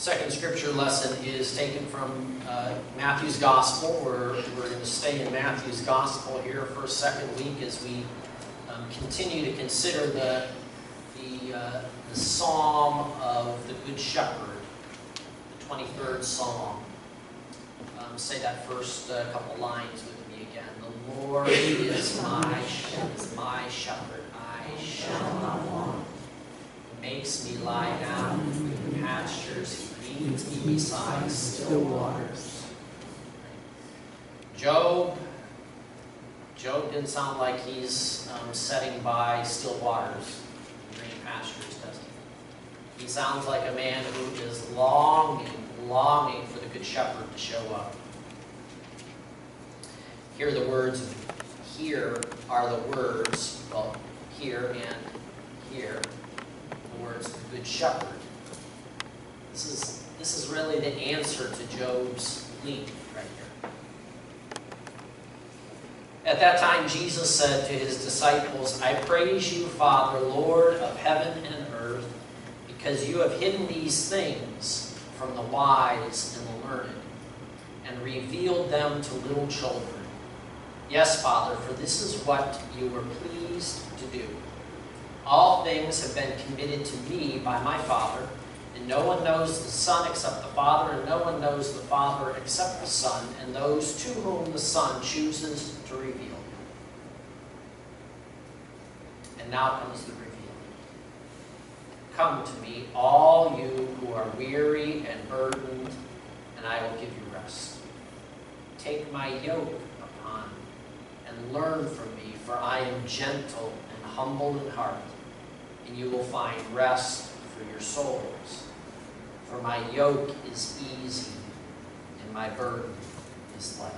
Second scripture lesson is taken from Matthew's Gospel. We're going to stay in Matthew's Gospel here for a second week as we continue to consider the Psalm of the Good Shepherd, the 23rd Psalm. Say that first couple lines with me again. The Lord is my shepherd, I shall not want. He makes me lie down in green pastures. He leads me beside still waters. Job didn't sound like he's setting by still waters, green pastures, does he? He sounds like a man who is longing for the Good Shepherd to show up. Here are the words, here are the words, well, here and here, the words of the Good Shepherd. This is really the answer to Job's plea right here. At that time, Jesus said to his disciples, I praise you, Father, Lord of heaven and earth, because you have hidden these things from the wise and the learned, and revealed them to little children. Yes, Father, for this is what you were pleased to do. All things have been committed to me by my Father, and no one knows the Son except the Father, and no one knows the Father except the Son, and those to whom the Son chooses to reveal. And now comes the revealing. Come to me, all you who are weary and burdened, and I will give you rest. Take my yoke upon and learn from me, for I am gentle and humble in heart, and you will find rest for your souls. For my yoke is easy, and my burden is light.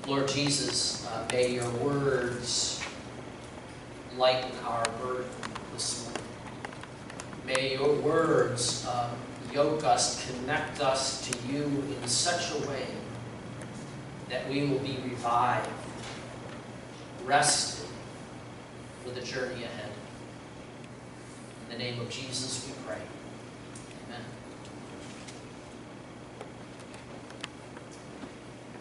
Lord Jesus, may your words lighten our burden this morning. May your words yoke us, connect us to you in such a way that we will be revived, rested for the journey ahead. In the name of Jesus we pray. Amen.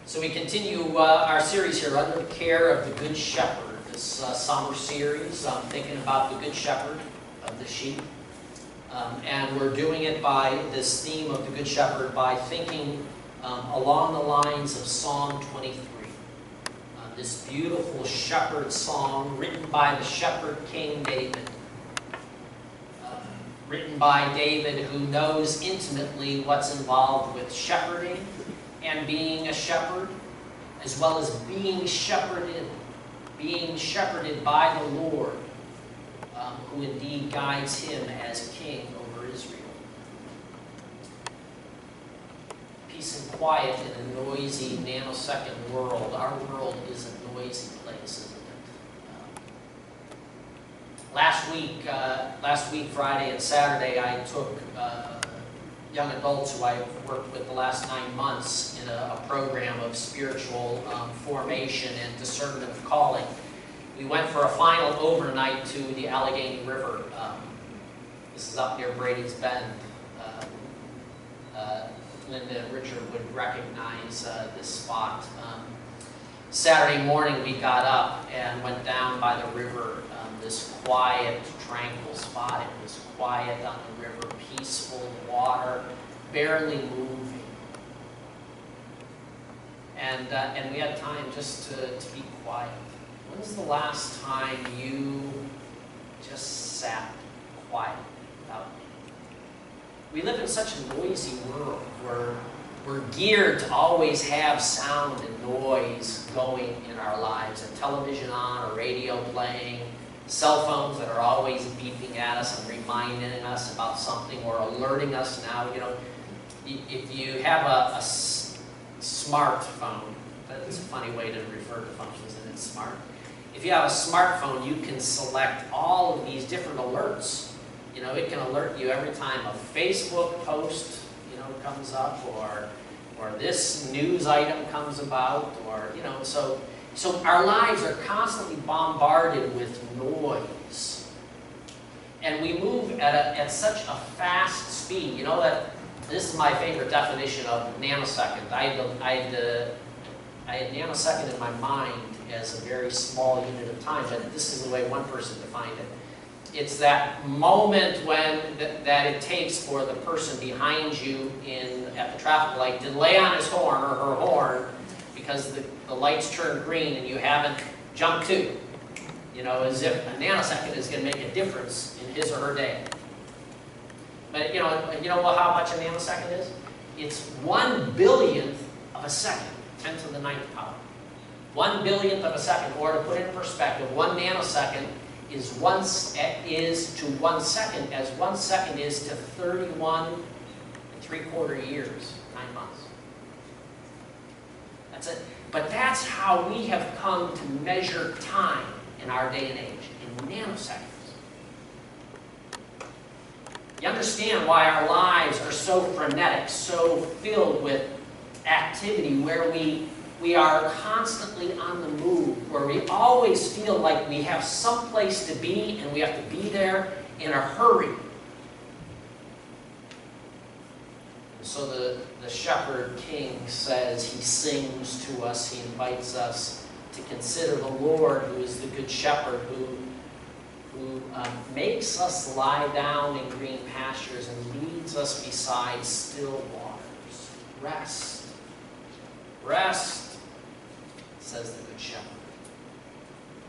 So we continue our series here, Under the Care of the Good Shepherd. This summer series, thinking about the Good Shepherd of the sheep. And we're doing it by this theme of the Good Shepherd by thinking along the lines of Psalm 23. This beautiful shepherd song written by the shepherd King David. Written by David, who knows intimately what's involved with shepherding and being a shepherd, as well as being shepherded by the Lord, who indeed guides him as king over Israel. Peace and quiet in a noisy, nanosecond world. Our world is a noisy place, isn't it? Last week, Friday and Saturday, I took young adults who I've worked with the last 9 months in a program of spiritual formation and discernment of calling. We went for a final overnight to the Allegheny River. This is up near Brady's Bend. Linda and Richard would recognize this spot. Saturday morning we got up and went down by the river, this quiet, tranquil spot. It was quiet on the river, peaceful water, barely moving. And we had time just to be quiet. When's the last time you just sat quiet without me? We live in such a noisy world where we're geared to always have sound and noise going in our lives. A television on, a radio playing, cell phones that are always beeping at us and reminding us about something or alerting us now. You know, if you have a smartphone, that's a funny way to refer to functions, and it's smart. If you have a smartphone, you can select all of these different alerts. You know, it can alert you every time a Facebook post, you know, comes up, or this news item comes about, or, you know, so our lives are constantly bombarded with noise. And we move at such a fast speed. You know that this is my favorite definition of nanosecond. I had nanosecond in my mind as a very small unit of time, but this is the way one person defined it. It's that moment when that it takes for the person behind you at the traffic light to lay on his horn or her horn because the lights turn green and you haven't jumped to. You know, as if a nanosecond is going to make a difference in his or her day. But you know how much a nanosecond is? It's 1/billionth of a second, 10 to the 9th power. 1/billionth of a second, or to put it in perspective, 1 nanosecond is to 1 second as 1 second is to 31 3/4 years, 9 months. That's it. But that's how we have come to measure time in our day and age, in nanoseconds. You understand why our lives are so frenetic, so filled with activity, where we are constantly on the move, where we always feel like we have some place to be and we have to be there in a hurry. So the shepherd king says, he sings to us, he invites us to consider the Lord, who is the good shepherd, who makes us lie down in green pastures and leads us beside still waters. Rest. Rest, says the good shepherd.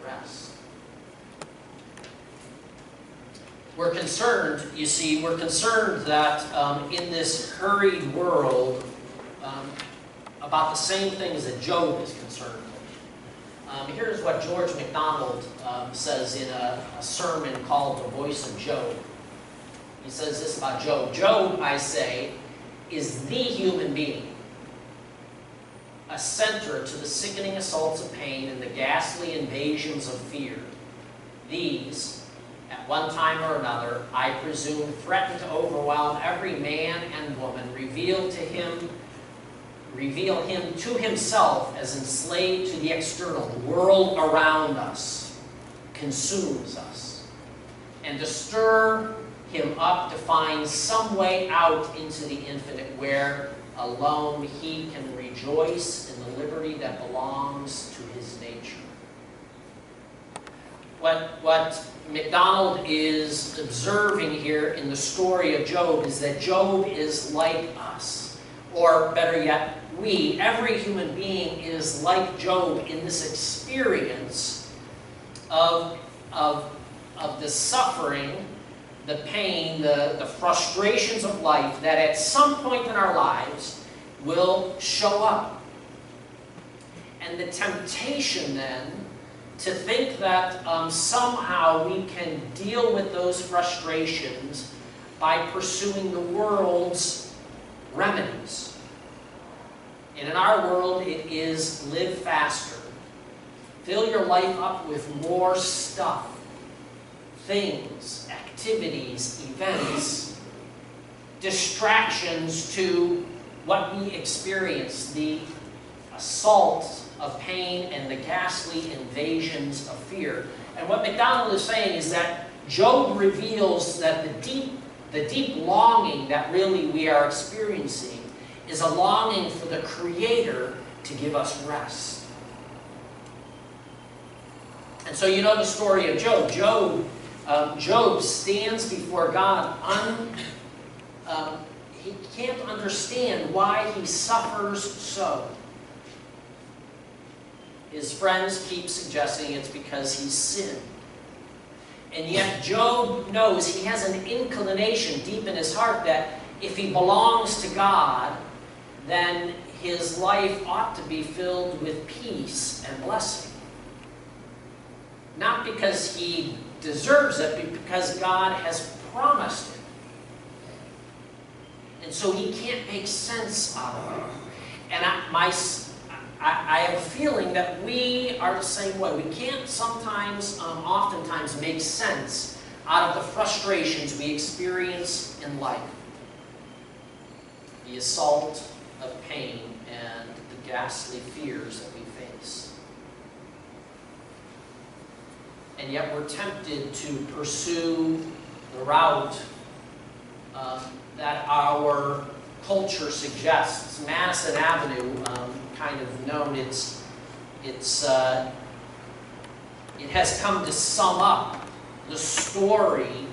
Rest. We're concerned, you see, we're concerned that in this hurried world about the same things that Job is concerned with. Here's what George MacDonald says in a sermon called The Voice of Job. He says this about Job. Job, I say, is the human being, a center to the sickening assaults of pain and the ghastly invasions of fear. These, at one time or another, I presume, threaten to overwhelm every man and woman, reveal him to himself as enslaved to the external. The world around us consumes us. And to stir him up to find some way out into the infinite, where alone he can rejoice in the liberty that belongs to his nature. What MacDonald is observing here in the story of Job is that Job is like us. Or better yet, every human being is like Job in this experience of the suffering, the pain, the frustrations of life that at some point in our lives will show up. And the temptation then to think that somehow we can deal with those frustrations by pursuing the world's remedies. And in our world, it is live faster. Fill your life up with more stuff, things, activities, events, distractions to what we experience, the assault of pain and the ghastly invasions of fear. And what MacDonald is saying is that Job reveals that the deep longing that really we are experiencing is a longing for the Creator to give us rest. And so you know the story of Job. Job stands before God. He can't understand why he suffers so. His friends keep suggesting it's because he's sinned. And yet Job knows, he has an inclination deep in his heart that if he belongs to God, then his life ought to be filled with peace and blessing. Not because he deserves it, but because God has promised it. And so he can't make sense out of it. And I have a feeling that we are the same way. We can't oftentimes make sense out of the frustrations we experience in life. The assault of pain and the ghastly fears that we face. And yet we're tempted to pursue the route that our culture suggests. Madison Avenue, kind of known, it has come to sum up the story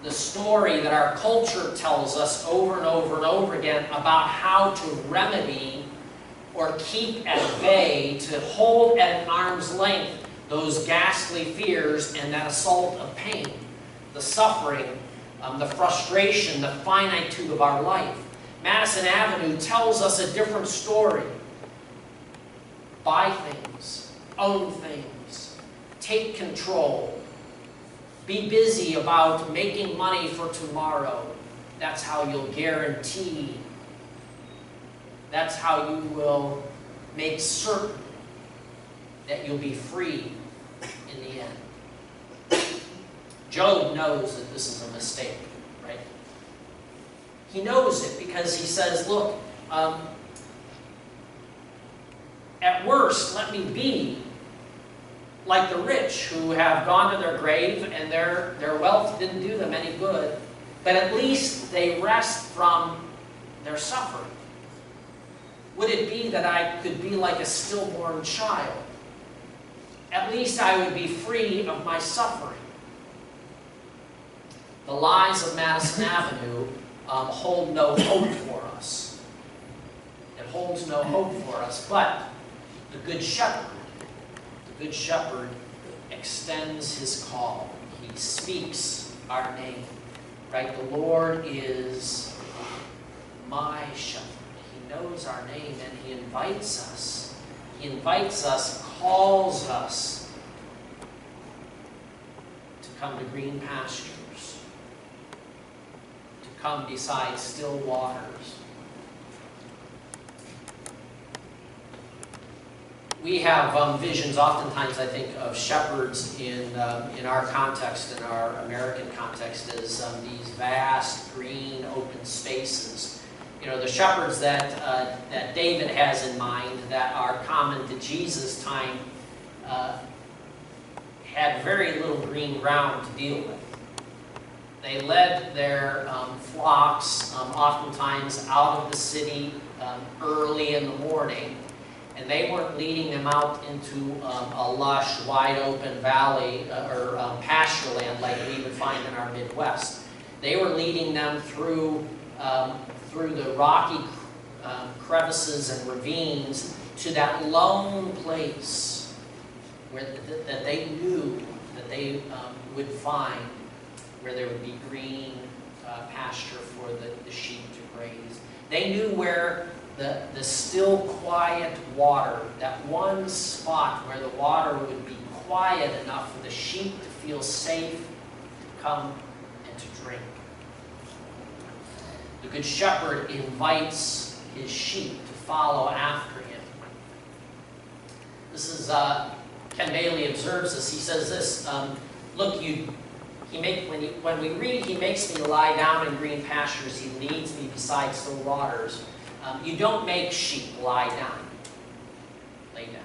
that our culture tells us over and over and over again about how to remedy or keep at bay, to hold at an arm's length those ghastly fears and that assault of pain, the suffering, the frustration, the finitude of our life. Madison Avenue tells us a different story. Buy things, own things, take control, be busy about making money for tomorrow. That's how you'll guarantee, that's how you will make certain that you'll be free in the end. Job knows that this is a mistake, right? He knows it because he says, look, at worst, let me be like the rich who have gone to their grave and their wealth didn't do them any good, but at least they rest from their suffering. Would it be that I could be like a stillborn child? At least I would be free of my suffering. The lies of Madison Avenue hold no hope for us. It holds no hope for us, but the Good Shepherd extends his call. He speaks our name, right? The Lord is my shepherd. He knows our name and he invites us. He invites us, calls us to come to green pastures, to come beside still waters. We have visions, oftentimes, I think, of shepherds in our context, in our American context, as these vast, green, open spaces. You know, the shepherds that David has in mind, that are common to Jesus' time, had very little green ground to deal with. They led their flocks oftentimes out of the city early in the morning, and they weren't leading them out into a lush, wide-open valley or pasture land like we would find in our Midwest. They were leading them through the rocky crevices and ravines to that lone place where that they knew that they would find, where there would be green pasture for the sheep to graze. They knew where the still quiet water, that one spot where the water would be quiet enough for the sheep to feel safe to come and to drink. The Good Shepherd invites his sheep to follow after him. This is, Ken Bailey observes this. He says this, look, when we read, he makes me lie down in green pastures, he leads me beside still waters. You don't make sheep lie down, lay down.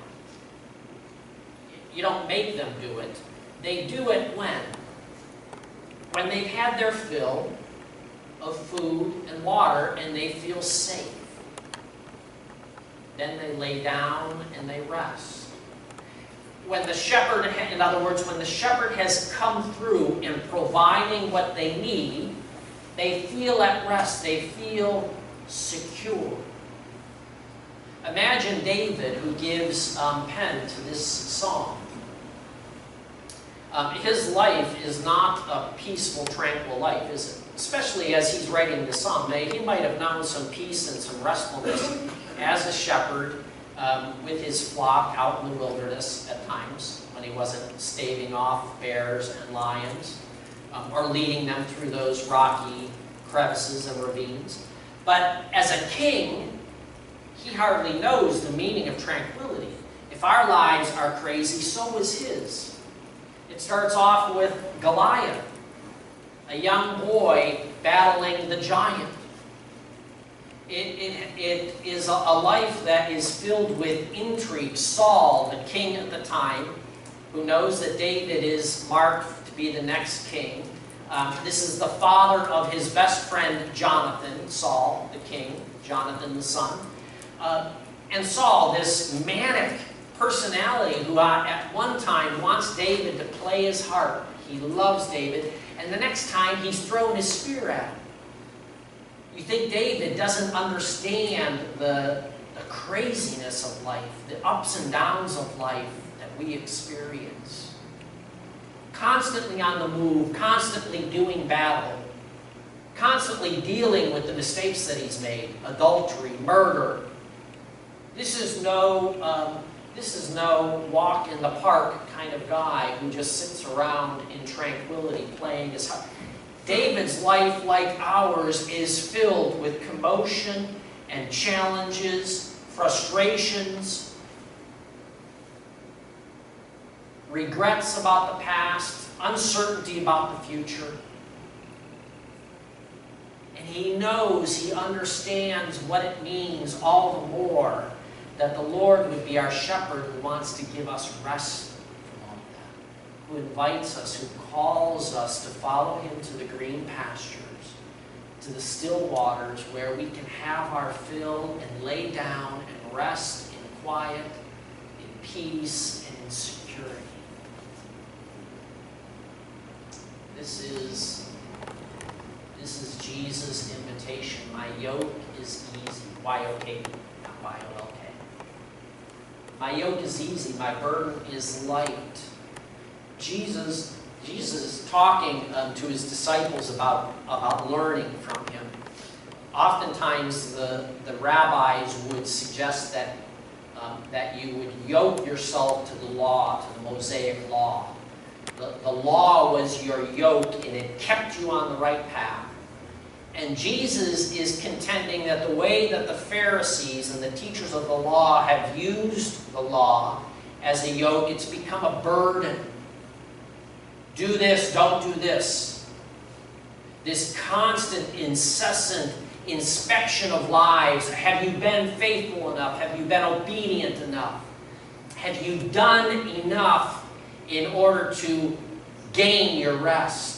You don't make them do it. They do it when? When they've had their fill of food and water and they feel safe. Then they lay down and they rest. When the shepherd, in other words, when the shepherd has come through in providing what they need, they feel at rest, they feel secure. Imagine David, who gives pen to this song. His life is not a peaceful, tranquil life, is it? Especially as he's writing this song. He might have known some peace and some restfulness as a shepherd with his flock out in the wilderness at times, when he wasn't staving off bears and lions, or leading them through those rocky crevices and ravines. But as a king, he hardly knows the meaning of tranquility. If our lives are crazy, so is his. It starts off with Goliath, a young boy battling the giant. It is a life that is filled with intrigue. Saul, the king at the time, who knows that David is marked to be the next king, This is the father of his best friend Jonathan, Saul, the king, Jonathan the son. And Saul, this manic personality who at one time wants David to play his harp. He loves David, and the next time he's thrown his spear at him. You think David doesn't understand the craziness of life, the ups and downs of life that we experience. Constantly on the move, constantly doing battle, constantly dealing with the mistakes that he's made, adultery, murder. This is no walk in the park kind of guy who just sits around in tranquility playing his harp. David's life, like ours, is filled with commotion and challenges, frustrations, regrets about the past, uncertainty about the future. And he knows, he understands what it means all the more that the Lord would be our shepherd who wants to give us rest from all of that, who invites us, who calls us to follow him to the green pastures, to the still waters where we can have our fill and lay down and rest in quiet, in peace, and in security. This is Jesus' invitation. My yoke is easy. Y-O-K, not Y-O-L-K. My yoke is easy. My burden is light. Jesus is talking to his disciples about learning from him. Oftentimes, the rabbis would suggest that you would yoke yourself to the law, to the Mosaic law. The law was your yoke, and it kept you on the right path. And Jesus is contending that the way that the Pharisees and the teachers of the law have used the law as a yoke, it's become a burden. Do this, don't do this. This constant, incessant inspection of lives. Have you been faithful enough? Have you been obedient enough? Have you done enough in order to gain your rest?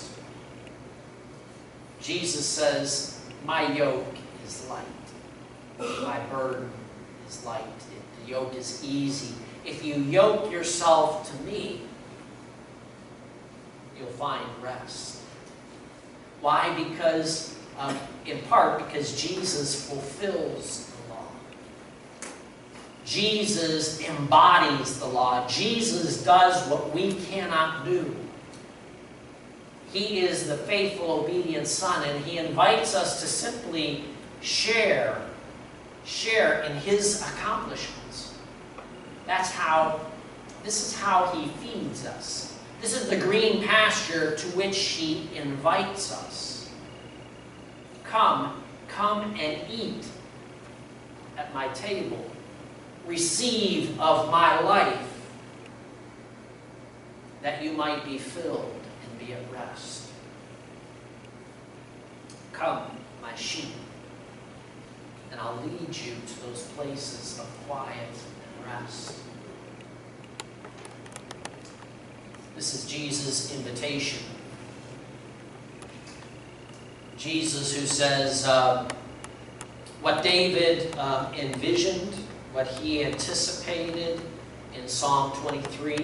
Jesus says, my yoke is light. My burden is light. The yoke is easy. If you yoke yourself to me, you'll find rest. Why? Because, in part, because Jesus fulfills the law. Jesus embodies the law. Jesus does what we cannot do. He is the faithful, obedient Son, and he invites us to simply share in his accomplishments. This is how he feeds us. This is the green pasture to which he invites us. Come and eat at my table. Receive of my life, that you might be filled and be at rest. Come, my sheep, and I'll lead you to those places of quiet and rest. This is Jesus' invitation. Jesus who says what David envisioned, what he anticipated in Psalm 23,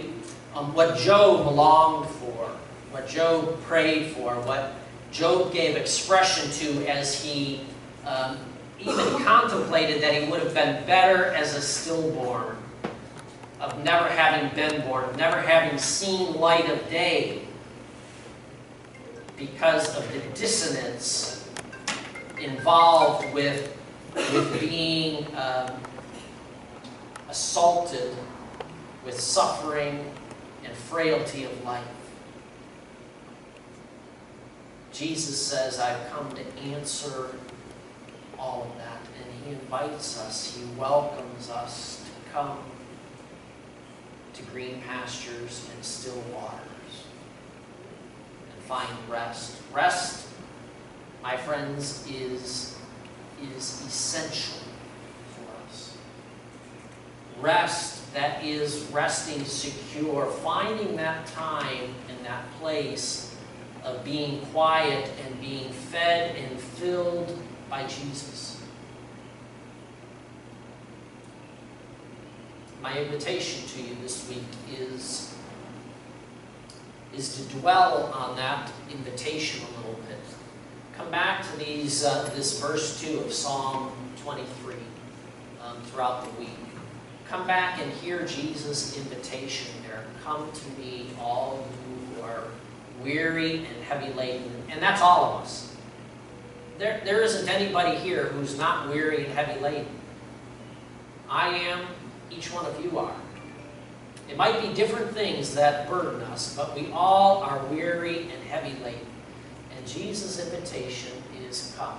what Job longed for, what Job prayed for, what Job gave expression to as he even contemplated that he would have been better as a stillborn, of never having been born, of never having seen light of day, because of the dissonance involved with being assaulted with suffering and frailty of life. Jesus says, I've come to answer all of that. And he invites us, he welcomes us to come to green pastures and still waters and find rest. Rest, my friends, is essential for us. Rest, that is resting secure, finding that time and that place of being quiet and being fed and filled by Jesus. My invitation to you this week is to dwell on that invitation a little bit. Come back to this verse 2 of Psalm 23 throughout the week. Come back and hear Jesus' invitation there. Come to me, all who are weary and heavy laden. And that's all of us. There isn't anybody here who's not weary and heavy laden. I am, each one of you are. It might be different things that burden us, but we all are weary and heavy laden. And Jesus' invitation is come.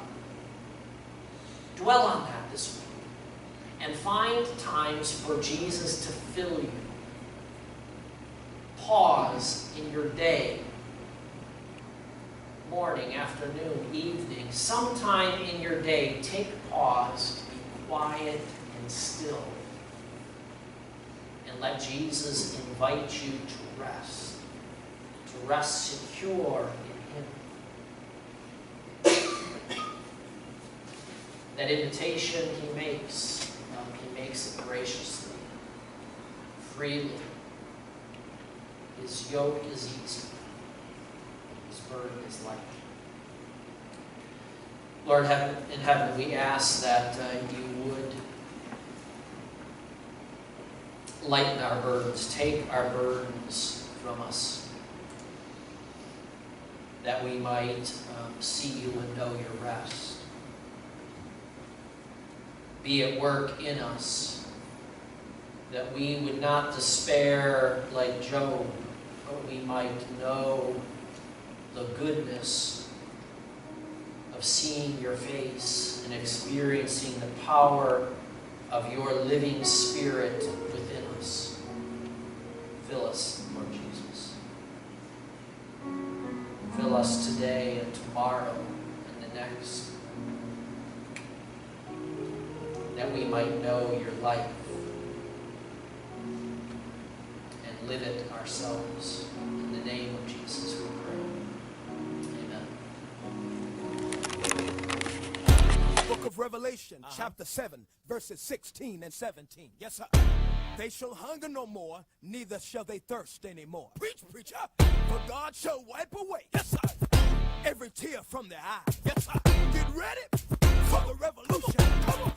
Dwell on that this week. And find times for Jesus to fill you. Pause in your day. Morning, afternoon, evening. Sometime in your day, take pause to be quiet and still. And let Jesus invite you to rest secure in Him. That invitation He makes it graciously, freely. His yoke is easy. His burden is light. Lord in heaven, we ask that you would lighten our burdens, take our burdens from us, that we might see you and know your rest. Be at work in us, that we would not despair like Job, but we might know the goodness of seeing your face and experiencing the power of your living Spirit within us. Fill us, Lord Jesus. Fill us today and tomorrow and the next, that we might know your life and live it ourselves. In the name of Jesus we pray. Amen. Book of Revelation, chapter 7, verses 16 and 17. Yes, sir. They shall hunger no more, neither shall they thirst anymore. Preach, preacher. For God shall wipe away, yes, sir, every tear from their eye. Yes, sir. Get ready for the revolution. Come on.